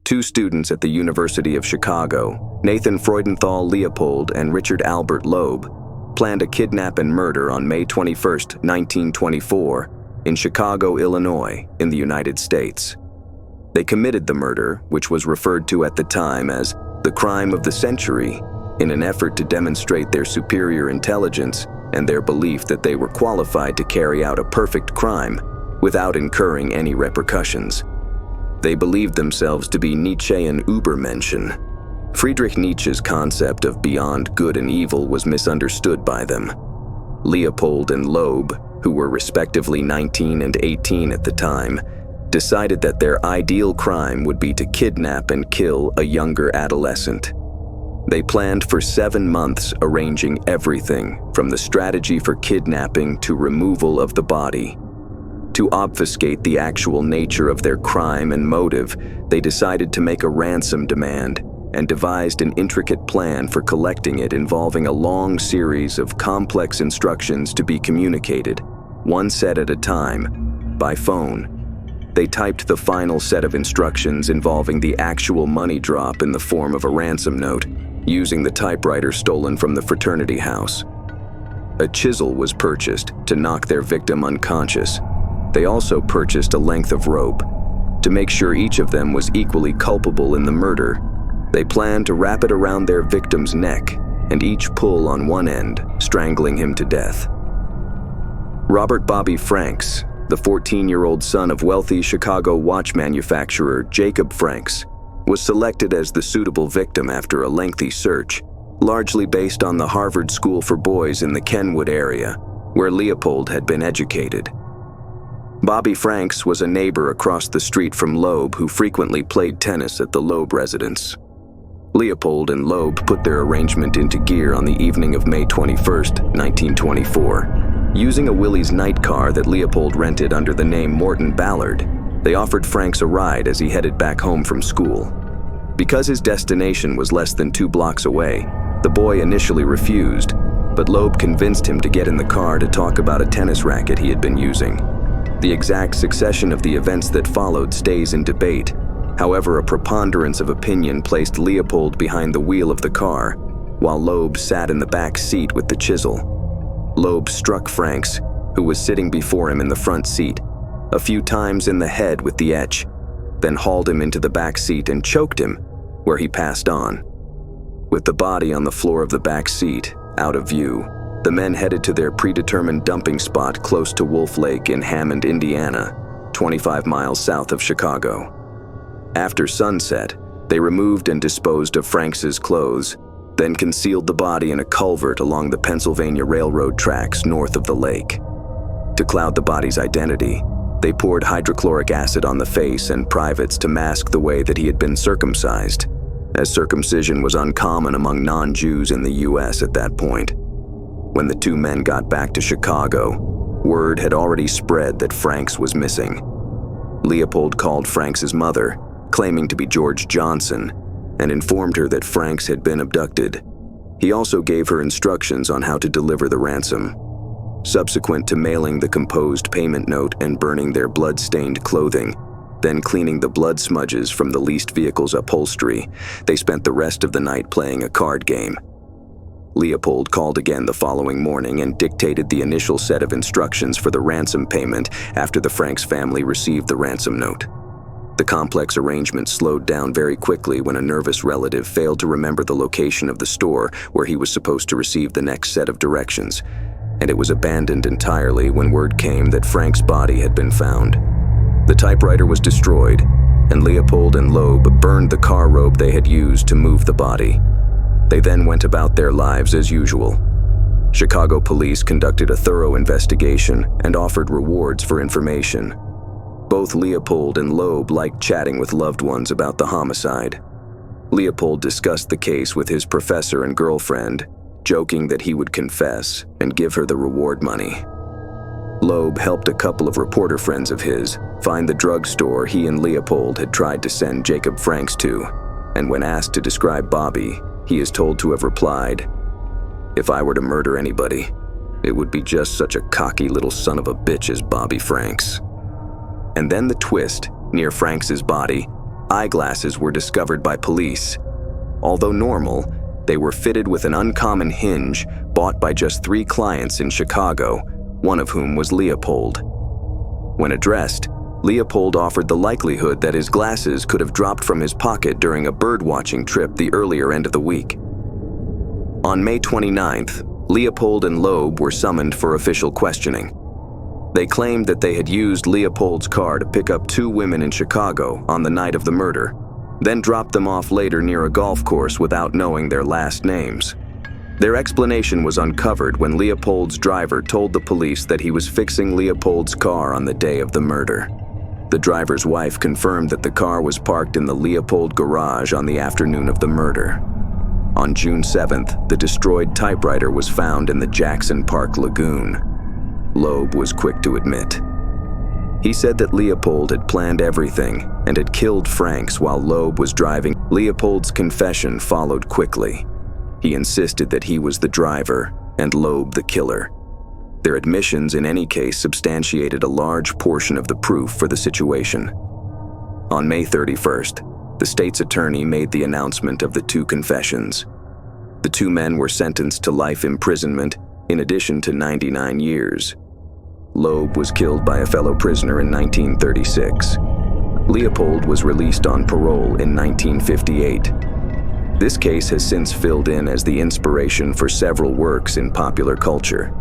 Two students at the University of Chicago, Nathan Freudenthal Leopold and Richard Albert Loeb, planned a kidnap and murder on May 21, 1924, in Chicago, Illinois, in the United States. They committed the murder, which was referred to at the time as the crime of the century, in an effort to demonstrate their superior intelligence and their belief that they were qualified to carry out a perfect crime without incurring any repercussions. They believed themselves to be Nietzschean Übermenschen. Friedrich Nietzsche's concept of beyond good and evil was misunderstood by them. Leopold and Loeb, who were respectively 19 and 18 at the time, decided that their ideal crime would be to kidnap and kill a younger adolescent. They planned for 7 months, arranging everything from the strategy for kidnapping to removal of the body. To obfuscate the actual nature of their crime and motive, they decided to make a ransom demand and devised an intricate plan for collecting it involving a long series of complex instructions to be communicated, one set at a time, by phone. They typed the final set of instructions involving the actual money drop in the form of a ransom note, using the typewriter stolen from the fraternity house. A chisel was purchased to knock their victim unconscious. They also purchased a length of rope. To make sure each of them was equally culpable in the murder, they planned to wrap it around their victim's neck and each pull on one end, strangling him to death. Robert Bobby Franks, the 14-year-old son of wealthy Chicago watch manufacturer Jacob Franks, was selected as the suitable victim after a lengthy search, largely based on the Harvard School for Boys in the Kenwood area, where Leopold had been educated. Bobby Franks was a neighbor across the street from Loeb who frequently played tennis at the Loeb residence. Leopold and Loeb put their arrangement into gear on the evening of May 21, 1924. Using a Willys night car that Leopold rented under the name Morton Ballard, they offered Franks a ride as he headed back home from school. Because his destination was less than 2 blocks away, the boy initially refused, but Loeb convinced him to get in the car to talk about a tennis racket he had been using. The exact succession of the events that followed stays in debate. However, a preponderance of opinion placed Leopold behind the wheel of the car, while Loeb sat in the back seat with the chisel. Loeb struck Franks, who was sitting before him in the front seat, a few times in the head with the etch, then hauled him into the back seat and choked him, where he passed on. With the body on the floor of the back seat, out of view, the men headed to their predetermined dumping spot close to Wolf Lake in Hammond, Indiana, 25 miles south of Chicago. After sunset, they removed and disposed of Franks's clothes, then concealed the body in a culvert along the Pennsylvania Railroad tracks north of the lake. To cloud the body's identity, they poured hydrochloric acid on the face and privates to mask the way that he had been circumcised, as circumcision was uncommon among non-Jews in the U.S. at that point. When the two men got back to Chicago, word had already spread that Franks was missing. Leopold called Franks's mother, claiming to be George Johnson, and informed her that Franks had been abducted. He also gave her instructions on how to deliver the ransom. Subsequent to mailing the composed payment note and burning their blood-stained clothing, then cleaning the blood smudges from the leased vehicle's upholstery, they spent the rest of the night playing a card game. Leopold called again the following morning and dictated the initial set of instructions for the ransom payment after the Franks family received the ransom note. The complex arrangement slowed down very quickly when a nervous relative failed to remember the location of the store where he was supposed to receive the next set of directions, and it was abandoned entirely when word came that Frank's body had been found. The typewriter was destroyed, and Leopold and Loeb burned the car rope they had used to move the body. They then went about their lives as usual. Chicago police conducted a thorough investigation and offered rewards for information. Both Leopold and Loeb liked chatting with loved ones about the homicide. Leopold discussed the case with his professor and girlfriend, joking that he would confess and give her the reward money. Loeb helped a couple of reporter friends of his find the drugstore he and Leopold had tried to send Jacob Franks to, and when asked to describe Bobby, he is told to have replied, "If I were to murder anybody, it would be just such a cocky little son of a bitch as Bobby Franks." And then the twist, near Franks's body, Eyeglasses were discovered by police. Although normal, they were fitted with an uncommon hinge bought by just 3 clients in Chicago, one of whom was Leopold. When addressed, Leopold offered the likelihood that his glasses could have dropped from his pocket during a birdwatching trip the earlier end of the week. On May 29th, Leopold and Loeb were summoned for official questioning. They claimed that they had used Leopold's car to pick up 2 women in Chicago on the night of the murder, then dropped them off later near a golf course without knowing their last names. Their explanation was uncovered when Leopold's driver told the police that he was fixing Leopold's car on the day of the murder. The driver's wife confirmed that the car was parked in the Leopold garage on the afternoon of the murder. On June 7th, the destroyed typewriter was found in the Jackson Park Lagoon. Loeb was quick to admit. He said that Leopold had planned everything and had killed Franks while Loeb was driving. Leopold's confession followed quickly. He insisted that he was the driver and Loeb the killer. Their admissions in any case substantiated a large portion of the proof for the situation. On May 31st, the state's attorney made the announcement of the 2 confessions. The 2 men were sentenced to life imprisonment in addition to 99 years. Loeb was killed by a fellow prisoner in 1936. Leopold was released on parole in 1958. This case has since filled in as the inspiration for several works in popular culture.